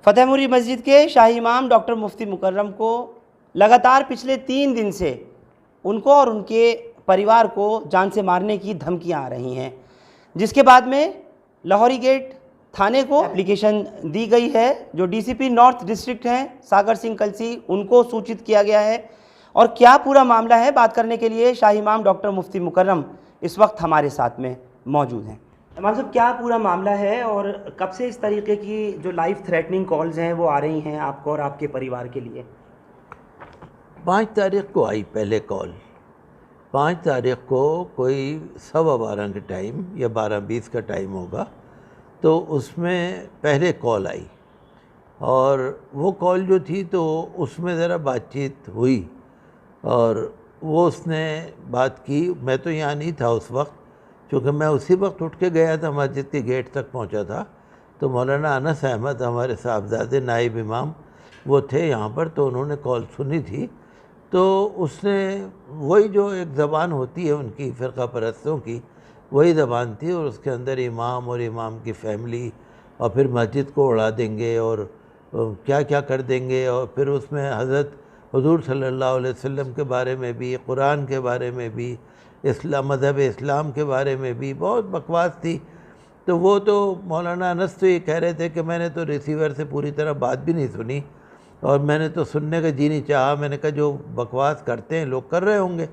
फतेहपुरी मस्जिद के शाही इमाम डॉक्टर मुफ्ती मुकर्रम को लगातार पिछले 3 दिन से उनको और उनके परिवार को जान से मारने की धमकियां आ रही हैं, जिसके बाद में लाहौरी गेट थाने को एप्लीकेशन दी गई है। जो डीसीपी नॉर्थ डिस्ट्रिक्ट हैं सागर सिंह कलसी, उनको सूचित किया गया है। और क्या पूरा मामला है, बात करने के लिए शाही इमाम डॉक्टर मुफ्ती मुकर्रम इस वक्त हमारे साथ में मौजूद हैं। इमाम साहब, क्या पूरा मामला है और कब से इस तरीके की जो लाइफ थ्रेटनिंग कॉल्स हैं वो आ रही हैं आपको और आपके परिवार के लिए? 5 तारीख को आई पहले कॉल। 5 तारीख को कोई 12:15 के टाइम या 12:20 का टाइम होगा, तो उसमें पहले कॉल आई और वो कॉल जो थी तो उसमें ज़रा बातचीत हुई और वो उसने बात की। मैं तो यहाँ नहीं था उस वक्त, क्योंकि मैं उसी वक्त उठ के गया था, मस्जिद के गेट तक पहुँचा था। तो मौलाना अनस अहमद हमारे साहबजादे नाइब इमाम वो थे यहाँ पर, तो उन्होंने कॉल सुनी थी। तो उसने वही जो एक ज़बान होती है उनकी फ़िरक़ा परस्तों की, वही ज़बान थी और उसके अंदर इमाम और इमाम की फ़ैमिली और फिर मस्जिद को उड़ा देंगे और क्या क्या कर देंगे। और फिर उसमें हज़रत हुज़ूर सल्लल्लाहु अलैहि वसल्लम के बारे में भी, कुरान के बारे में भी, इस्लाम मज़हब इस्लाम के बारे में भी बहुत बकवास थी। तो वो तो मौलाना अनस तो ये कह रहे थे कि मैंने तो रिसीवर से पूरी तरह बात भी नहीं सुनी और मैंने तो सुनने का जी नहीं चाहा। मैंने कहा जो बकवास करते हैं लोग कर रहे होंगे।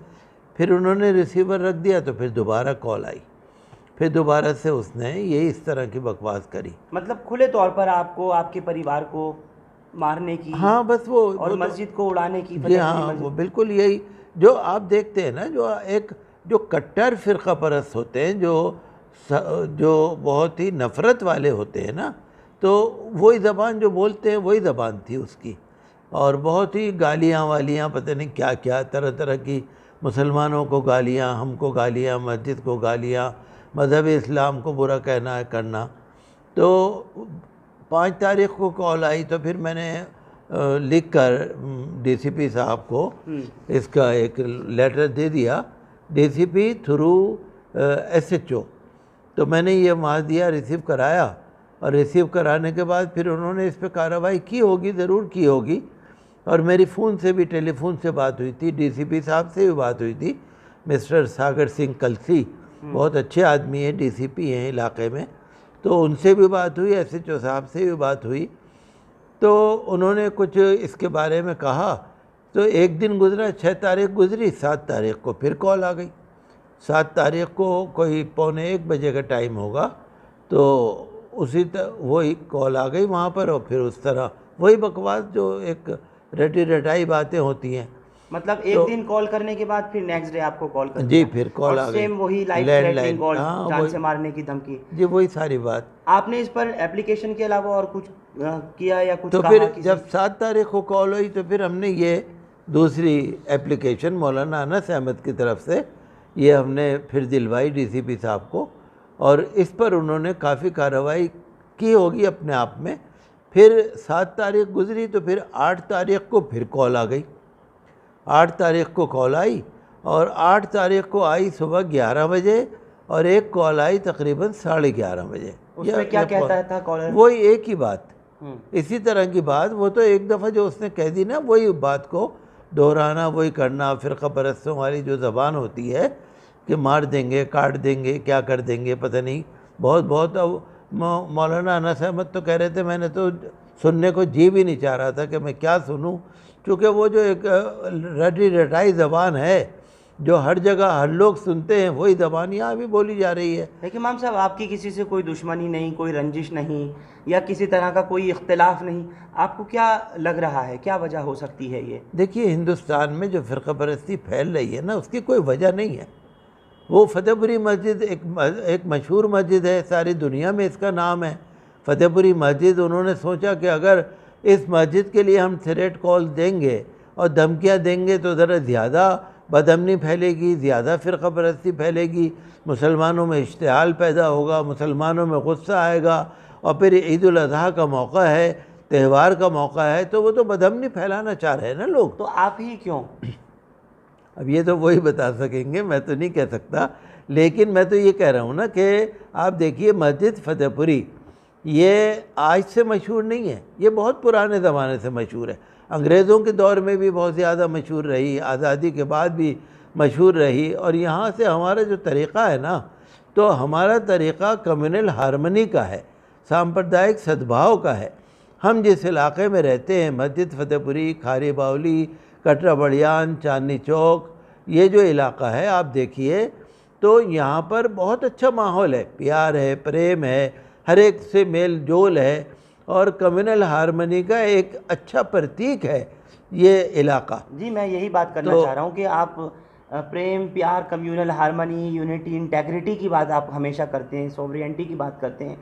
फिर उन्होंने रिसीवर रख दिया तो फिर दोबारा कॉल आई, फिर दोबारा से उसने यही इस तरह की बकवास करी। मतलब खुले तौर पर आपको, आपके परिवार को मारने की, हाँ बस वो और मस्जिद को उड़ाने की। जी हाँ, वो बिल्कुल यही जो आप देखते हैं ना, जो कट्टर फ़िरक़ा परस्त होते हैं, जो बहुत ही नफ़रत वाले होते हैं ना, तो वही ज़बान जो बोलते हैं वही ज़बान थी उसकी। और बहुत ही गालियाँ वालियाँ, पता नहीं क्या क्या तरह तरह की, मुसलमानों को गालियाँ, हमको गालियाँ, मस्जिद को गालियाँ, मज़हब इस्लाम को बुरा कहना है करना। तो 5 तारीख को कॉल आई तो फिर मैंने लिख कर डीसीपी साहब को इसका एक लेटर दे दिया, डीसीपी थ्रू एसएचओ। तो मैंने ये वहाँ दिया, रिसीव कराया और रिसीव कराने के बाद फिर उन्होंने इस पर कार्रवाई की होगी, ज़रूर की होगी। और मेरी फ़ोन से भी, टेलीफोन से बात हुई थी, डीसीपी साहब से भी बात हुई थी, मिस्टर सागर सिंह कलसी बहुत अच्छे आदमी हैं, डीसीपी हैं इलाके में, तो उनसे भी बात हुई, एसएचओ साहब से भी बात हुई। तो उन्होंने कुछ इसके बारे में कहा। तो एक दिन गुजरा, 6 तारीख गुजरी, 7 तारीख को फिर कॉल आ गई। 7 तारीख को कोई 12:45 बजे का टाइम होगा, तो उसी वही कॉल आ गई वहाँ पर और फिर उस तरह वही बकवास जो एक रटी रटाई बातें होती हैं। मतलब एक दिन कॉल करने के बाद फिर नेक्स्ट डे आपको कॉल कर जी, फिर कॉल आ गई, सेम वही लाइफ थ्रेटनिंग कॉल, जान से मारने की धमकी। जी, वही सारी बात। आपने इस पर एप्लीकेशन के अलावा और कुछ किया या कुछ तो कहा? फिर जब 7 तारीख को कॉल हुई तो फिर हमने ये दूसरी एप्लीकेशन मौलाना अनस अहमद की तरफ से ये हमने फिर दिलवाई डीसीपी साहब को, और इस पर उन्होंने काफ़ी कार्रवाई की होगी अपने आप में। फिर 7 तारीख गुजरी तो फिर 8 तारीख को फिर कॉल आ गई। 8 तारीख को कॉल आई और 8 तारीख को आई सुबह 11 बजे और एक कॉल आई तकरीबन 11:30 बजे। उसमें क्या कहता था कॉलर? वही एक ही बात, इसी तरह की बात। वो तो एक दफ़ा जो उसने कह दी ना, वही बात को दोहराना, वही करना। फ़िरक़ा परस्तों वाली जो ज़बान होती है कि मार देंगे, काट देंगे, क्या कर देंगे पता नहीं, बहुत। अब मौलाना अनस अहमद तो कह रहे थे, मैंने तो सुनने को जी भी नहीं चाह रहा था कि मैं क्या सुनूं, क्योंकि वो जो एक रटी रटाई ज़बान है जो हर जगह हर लोग सुनते हैं, वही ज़बान यहाँ भी बोली जा रही है। देखिए इमाम साहब, आपकी किसी से कोई दुश्मनी नहीं, कोई रंजिश नहीं, या किसी तरह का कोई इख्तिलाफ नहीं, आपको क्या लग रहा है, क्या वजह हो सकती है ये? देखिए, हिंदुस्तान में जो फ़िरक़ा परस्ती फैल रही है ना, उसकी कोई वजह नहीं है। वो फतेहपुरी मस्जिद एक मशहूर मस्जिद है, सारी दुनिया में इसका नाम है फतेहपुरी मस्जिद। उन्होंने सोचा कि अगर इस मस्जिद के लिए हम थ्रेट कॉल देंगे और धमकियाँ देंगे तो ज़रा ज़्यादा बदअमनी फैलेगी, ज़्यादा फ़िरक़ा परस्ती फैलेगी, मुसलमानों में इश्तिहाल पैदा होगा, मुसलमानों में गुस्सा आएगा, और फिर ईद उल अज़हा का मौका है, त्यौहार का मौका है, तो वो तो बदअमनी फैलाना चाह रहे हैं ना लोग। तो आप ही क्यों? अब ये तो वही बता सकेंगे, मैं तो नहीं कह सकता। लेकिन मैं तो ये कह रहा हूँ ना कि आप देखिए, मस्जिद फतेहपुरी ये आज से मशहूर नहीं है, ये बहुत पुराने ज़माने से मशहूर है। अंग्रेज़ों के दौर में भी बहुत ज़्यादा मशहूर रही, आज़ादी के बाद भी मशहूर रही। और यहाँ से हमारा जो तरीक़ा है ना, तो हमारा तरीक़ा कम्युनल हारमनी का है, सांप्रदायिक सद्भाव का है। हम जिस इलाक़े में रहते हैं, मस्जिद फ़तेहपुरी, खारी बावली, कटरा बड़ियान, चांदनी चौक, ये जो इलाक़ा है आप देखिए, तो यहाँ पर बहुत अच्छा माहौल है, प्यार है, प्रेम है, हर एक से मेल जोल है और कम्युनल हारमनी का एक अच्छा प्रतीक है ये इलाका। जी, मैं यही बात करना चाह रहा हूँ कि आप प्रेम, प्यार, कम्युनल हारमनी, यूनिटी, इंटेग्रिटी की बात आप हमेशा करते हैं, सोवरेनिटी की बात करते हैं,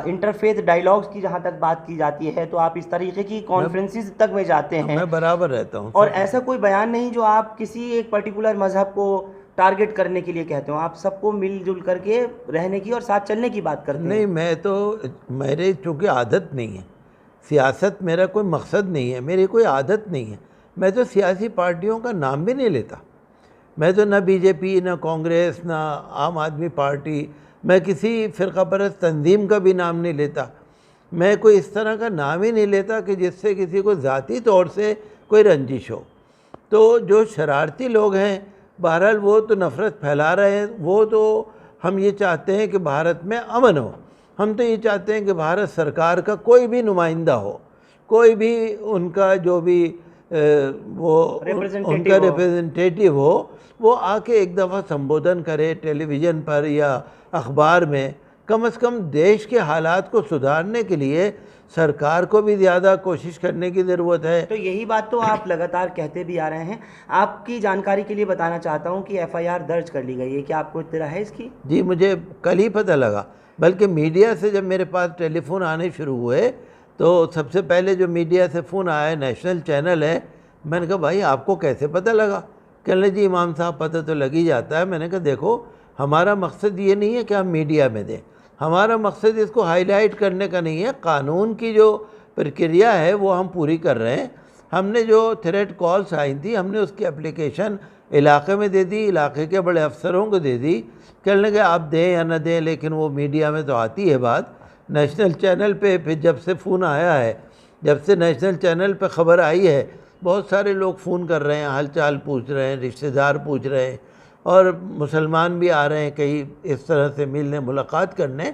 इंटरफेथ डायलॉग्स की जहाँ तक बात की जाती है तो आप इस तरीके की कॉन्फ्रेंसेस तक में जाते हैं। मैं बराबर रहता हूँ। और ऐसा कोई बयान नहीं जो आप किसी एक पर्टिकुलर मज़हब को टारगेट करने के लिए कहते हो, आप सबको मिलजुल करके रहने की और साथ चलने की बात करते हैं। नहीं, मैं तो, मेरे चूँकि आदत नहीं है, सियासत मेरा कोई मकसद नहीं है, मेरी कोई आदत नहीं है। मैं तो सियासी पार्टियों का नाम भी नहीं लेता। मैं तो ना बीजेपी, ना कांग्रेस, ना आम आदमी पार्टी, मैं किसी फ़िरका परस्त तंजीम का भी नाम नहीं लेता। मैं कोई इस तरह का नाम ही नहीं लेता कि जिससे किसी को ज़ाती तौर से कोई रंजिश हो। तो जो शरारती लोग हैं, बहरहाल वो तो नफ़रत फैला रहे हैं, वो तो हम ये चाहते हैं कि भारत में अमन हो। हम तो ये चाहते हैं कि भारत सरकार का कोई भी नुमाइंदा हो, कोई भी उनका जो भी उनका रिप्रेजेंटेटिव हो, वो आके एक दफ़ा संबोधन करे टेलीविज़न पर या अखबार में। कम से कम देश के हालात को सुधारने के लिए सरकार को भी ज़्यादा कोशिश करने की ज़रूरत है। तो यही बात तो आप लगातार कहते भी आ रहे हैं। आपकी जानकारी के लिए बताना चाहता हूं कि एफआईआर दर्ज कर ली गई है, क्या आपको इत्तला है इसकी? जी, मुझे कल ही पता लगा। बल्कि मीडिया से जब मेरे पास टेलीफोन आने शुरू हुए तो सबसे पहले जो मीडिया से फ़ोन आया, नेशनल चैनल है, मैंने कहा भाई आपको कैसे पता लगा? कहने जी इमाम साहब पता तो लग ही जाता है। मैंने कहा देखो, हमारा मकसद ये नहीं है कि हम मीडिया में दें, हमारा मकसद इसको हाईलाइट करने का नहीं है। कानून की जो प्रक्रिया है वो हम पूरी कर रहे हैं। हमने जो थ्रेट कॉल्स आई थी, हमने उसकी एप्लीकेशन इलाके में दे दी, इलाके के बड़े अफसरों को दे दी। कहने लगे आप दें या न दें, लेकिन वो मीडिया में तो आती है बात। नेशनल चैनल पे फिर जब से फ़ोन आया है, जब से नेशनल चैनल पे ख़बर आई है, बहुत सारे लोग फ़ोन कर रहे हैं, हालचाल पूछ रहे हैं, रिश्तेदार पूछ रहे हैं और मुसलमान भी आ रहे हैं कहीं इस तरह से मिलने, मुलाकात करने।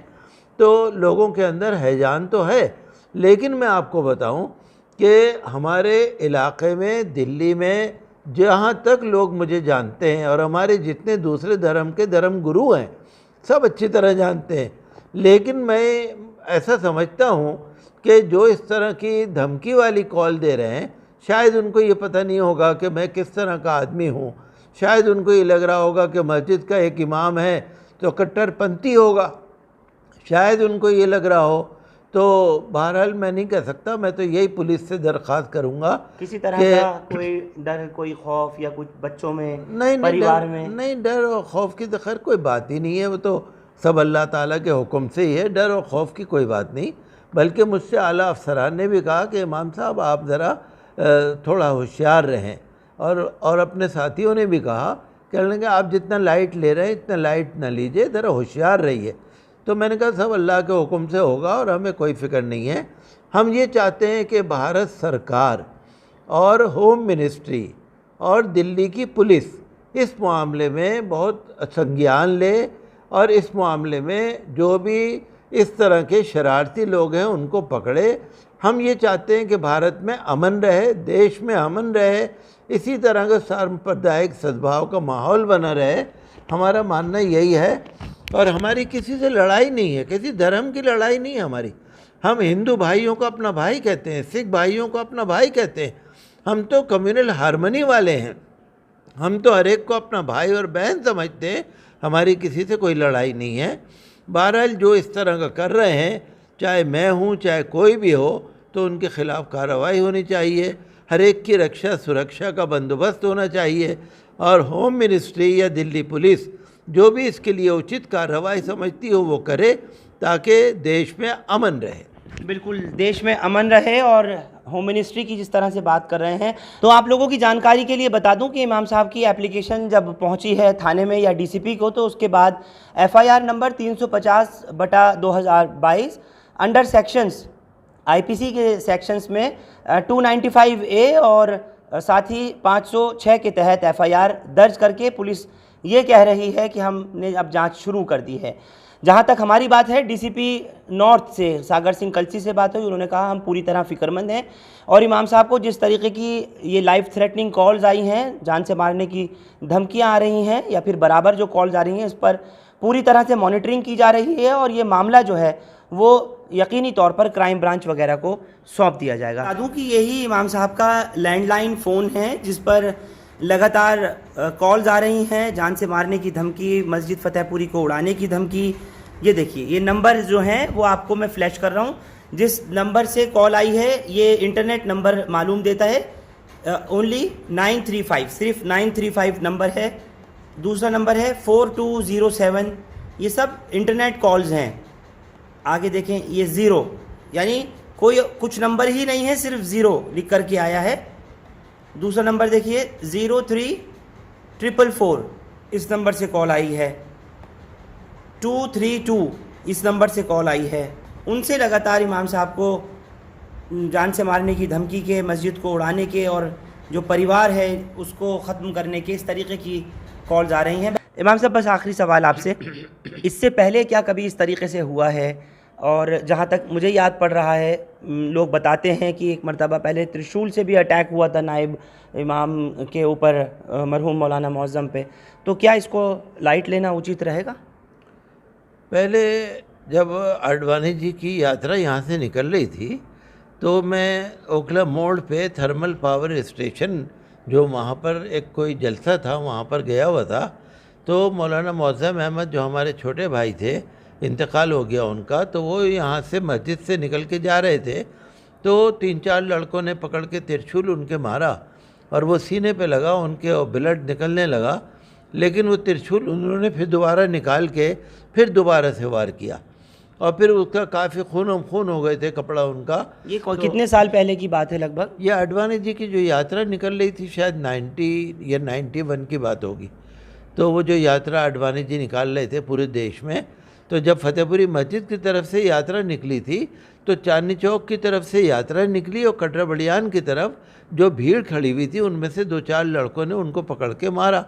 तो लोगों के अंदर हैजान तो है। लेकिन मैं आपको बताऊं कि हमारे इलाके में, दिल्ली में, जहाँ तक लोग मुझे जानते हैं और हमारे जितने दूसरे धर्म के धर्म गुरु हैं, सब अच्छी तरह जानते हैं। लेकिन मैं ऐसा समझता हूँ कि जो इस तरह की धमकी वाली कॉल दे रहे हैं, शायद उनको ये पता नहीं होगा कि मैं किस तरह का आदमी हूँ। शायद उनको ये लग रहा होगा कि मस्जिद का एक इमाम है तो कट्टरपंथी होगा, शायद उनको ये लग रहा हो। तो बहरहाल मैं नहीं कह सकता, मैं तो यही पुलिस से दरख्वास्त करूंगा। किसी तरह का कोई डर, कोई खौफ या कुछ बच्चों में, नहीं, परिवार में? नहीं, डर और खौफ की तो खैर कोई बात ही नहीं है, वो तो सब अल्लाह ताला के हुक्म से ही है। डर और खौफ की कोई बात नहीं। बल्कि मुझसे आला अफसरान ने भी कहा कि इमाम साहब आप ज़रा थोड़ा होशियार रहें, और अपने साथियों ने भी कहा, कहने लगे आप जितना लाइट ले रहे हैं इतना लाइट ना लीजिए, ज़रा होशियार रहिए। तो मैंने कहा सब अल्लाह के हुक्म से होगा और हमें कोई फ़िक्र नहीं है। हम ये चाहते हैं कि भारत सरकार और होम मिनिस्ट्री और दिल्ली की पुलिस इस मामले में बहुत संज्ञान ले और इस मामले में जो भी इस तरह के शरारती लोग हैं उनको पकड़े। हम ये चाहते हैं कि भारत में अमन रहे, देश में अमन रहे, इसी तरह का सांप्रदायिक सद्भाव का माहौल बना रहे। हमारा मानना यही है। और हमारी किसी से लड़ाई नहीं है, किसी धर्म की लड़ाई नहीं है हमारी। हम हिंदू भाइयों को अपना भाई कहते हैं, सिख भाइयों को अपना भाई कहते हैं। हम तो कम्युनल हारमनी वाले हैं, हम तो हर एक को अपना भाई और बहन समझते हैं। हमारी किसी से कोई लड़ाई नहीं है। बहरहाल जो इस तरह का कर रहे हैं, चाहे मैं हूँ चाहे कोई भी हो, तो उनके खिलाफ़ कार्रवाई होनी चाहिए। हर एक की रक्षा सुरक्षा का बंदोबस्त होना चाहिए और होम मिनिस्ट्री या दिल्ली पुलिस जो भी इसके लिए उचित कार्रवाई समझती हो वो करे, ताकि देश में अमन रहे। बिल्कुल, देश में अमन रहे। और होम मिनिस्ट्री की जिस तरह से बात कर रहे हैं, तो आप लोगों की जानकारी के लिए बता दूं कि इमाम साहब की एप्लीकेशन जब पहुंची है थाने में या डीसीपी को, तो उसके बाद FIR number 350/2022 under sections IPC के सेक्शंस में 295A और साथ ही 506 के तहत एफआईआर दर्ज करके पुलिस ये कह रही है कि हमने अब जांच शुरू कर दी है। जहां तक हमारी बात है, डीसीपी नॉर्थ से सागर सिंह कलसी से बात हुई, उन्होंने कहा हम पूरी तरह फिक्रमंद हैं और इमाम साहब को जिस तरीके की ये लाइफ थ्रेटनिंग कॉल्स आई हैं, जान से मारने की धमकियां आ रही हैं या फिर बराबर जो कॉल्स आ रही हैं, इस पर पूरी तरह से मॉनिटरिंग की जा रही है और ये मामला जो है वो यकीनी तौर पर क्राइम ब्रांच वगैरह को सौंप दिया जाएगा। बता दूं कि यही इमाम साहब का लैंडलाइन फ़ोन है जिस पर लगातार कॉल्स आ रही हैं, जान से मारने की धमकी, मस्जिद फतेहपुरी को उड़ाने की धमकी। ये देखिए, ये नंबर जो हैं वो आपको मैं फ्लैश कर रहा हूँ। जिस नंबर से कॉल आई है ये इंटरनेट नंबर मालूम देता है ओनली 935, सिर्फ 935 नंबर है। दूसरा नंबर है 4207, ये सब इंटरनेट कॉल्स हैं। आगे देखें, ये ज़ीरो, यानी कोई कुछ नंबर ही नहीं है, सिर्फ ज़ीरो लिख करके आया है। दूसरा नंबर देखिए 03444, इस नंबर से कॉल आई है। 232, इस नंबर से कॉल आई है। उनसे लगातार इमाम साहब को जान से मारने की धमकी के, मस्जिद को उड़ाने के और जो परिवार है उसको ख़त्म करने के, इस तरीके की कॉल्स आ रही हैं। इमाम साहब, बस आखिरी सवाल आपसे, इससे पहले क्या कभी इस तरीके से हुआ है? और जहाँ तक मुझे याद पड़ रहा है, लोग बताते हैं कि एक मरतबा पहले त्रिशूल से भी अटैक हुआ था नायब इमाम के ऊपर, मरहूम मौलाना मौज़म पे, तो क्या इसको लाइट लेना उचित रहेगा? पहले जब आडवाणी जी की यात्रा यहाँ से निकल रही थी तो मैं ओखला मोड़ पे थर्मल पावर स्टेशन, जो वहाँ पर एक कोई जलसा था, वहाँ पर गया हुआ था। तो मौलाना मौज़म अहमद जो हमारे छोटे भाई थे, इंतकाल हो गया उनका, तो वो यहाँ से मस्जिद से निकल के जा रहे थे तो 3-4 लड़कों ने पकड़ के तिरछुल उनके मारा और वो सीने पे लगा उनके और ब्लड निकलने लगा। लेकिन वो तिरछुल उन्होंने फिर दोबारा निकाल के फिर दोबारा से वार किया और फिर उसका काफ़ी खून हो गए थे कपड़ा उनका। ये कितने साल पहले की बात है लगभग? ये आडवाणी जी की जो यात्रा निकल रही थी शायद 90 या 91 की बात होगी। तो वो जो यात्रा आडवाणी जी निकाल रहे थे पूरे देश में, तो जब फतेहपुरी मस्जिद की तरफ से यात्रा निकली थी तो चांदनी चौक की तरफ से यात्रा निकली और कटरा बड़ियान की तरफ जो भीड़ खड़ी हुई थी उनमें से 2-4 लड़कों ने उनको पकड़ के मारा,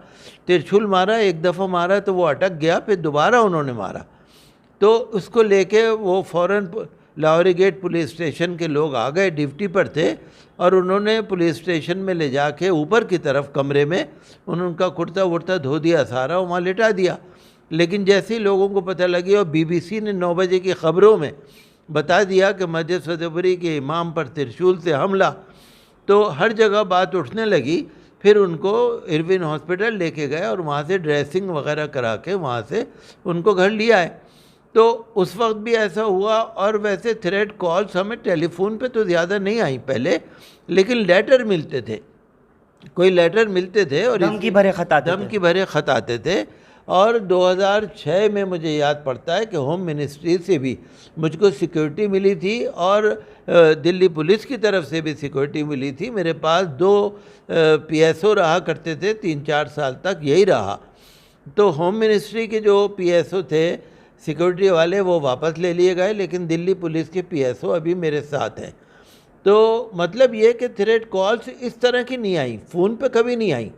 तिरछुल मारा। एक दफ़ा मारा तो वो अटक गया, फिर दोबारा उन्होंने मारा। तो उसको लेके वो फ़ौरन लाहौरी गेट पुलिस स्टेशन के लोग आ गए, ड्यूटी पर थे, और उन्होंने पुलिस स्टेशन में ले जाके ऊपर की तरफ कमरे में उनका कुर्ता वुर्ता धो दिया सारा, वहाँ लिटा दिया। लेकिन जैसे ही लोगों को पता लगी और BBC ने 9 बजे की ख़बरों में बता दिया कि मस्जिद फतेहपुरी के इमाम पर त्रिशूल से हमला, तो हर जगह बात उठने लगी। फिर उनको इरविन हॉस्पिटल लेके गए और वहाँ से ड्रेसिंग वगैरह करा के वहाँ से उनको घर लिया है। तो उस वक्त भी ऐसा हुआ। और वैसे थ्रेट कॉल्स हमें टेलीफोन पे तो ज़्यादा नहीं आई पहले, लेकिन लेटर मिलते थे, कोई लेटर मिलते थे और धमकी भरे खत आते थे। और 2006 में मुझे याद पड़ता है कि होम मिनिस्ट्री से भी मुझको सिक्योरिटी मिली थी और दिल्ली पुलिस की तरफ से भी सिक्योरिटी मिली थी। मेरे पास 2 PSO रहा करते थे, 3-4 साल तक यही रहा। तो होम मिनिस्ट्री के जो PSO थे सिक्योरिटी वाले, वो वापस ले लिए गए, लेकिन दिल्ली पुलिस के PSO अभी मेरे साथ हैं। तो मतलब ये कि थ्रेट कॉल्स इस तरह की नहीं आई, फ़ोन पे कभी नहीं आई,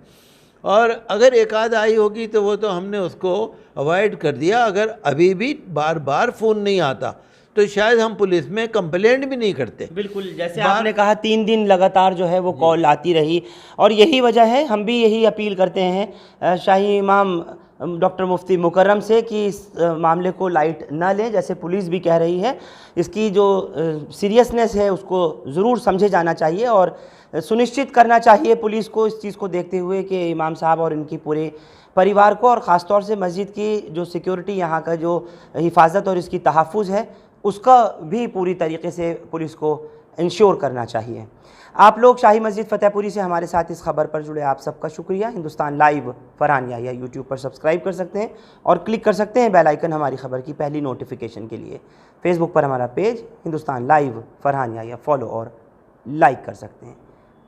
और अगर एक आध आई होगी तो वो तो हमने उसको अवॉइड कर दिया। अगर अभी भी बार बार फ़ोन नहीं आता तो शायद हम पुलिस में कंप्लेंट भी नहीं करते। बिल्कुल, जैसे आपने कहा 3 दिन लगातार जो है वो कॉल आती रही, और यही वजह है, हम भी यही अपील करते हैं शाही इमाम डॉक्टर मुफ्ती मुकर्रम से कि इस मामले को लाइट ना लें, जैसे पुलिस भी कह रही है। इसकी जो सीरियसनेस है उसको ज़रूर समझे जाना चाहिए और सुनिश्चित करना चाहिए पुलिस को इस चीज़ को देखते हुए कि इमाम साहब और इनकी पूरे परिवार को, और ख़ास तौर से मस्जिद की जो सिक्योरिटी, यहाँ का जो हिफाजत और इसकी तहफ़्फ़ुज़ है, उसका भी पूरी तरीके से पुलिस को इंश्योर करना चाहिए। आप लोग शाही मस्जिद फतेहपुरी से हमारे साथ इस खबर पर जुड़े आप सबका शुक्रिया। हिंदुस्तान लाइव फरहान याहिया यूट्यूब पर सब्सक्राइब कर सकते हैं और क्लिक कर सकते हैं बेल आइकन हमारी खबर की पहली नोटिफिकेशन के लिए। फेसबुक पर हमारा page Hindustan live Farhan Yahiya follow और लाइक कर सकते हैं।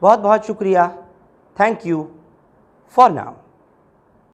बहुत बहुत शुक्रिया। Thank you for now.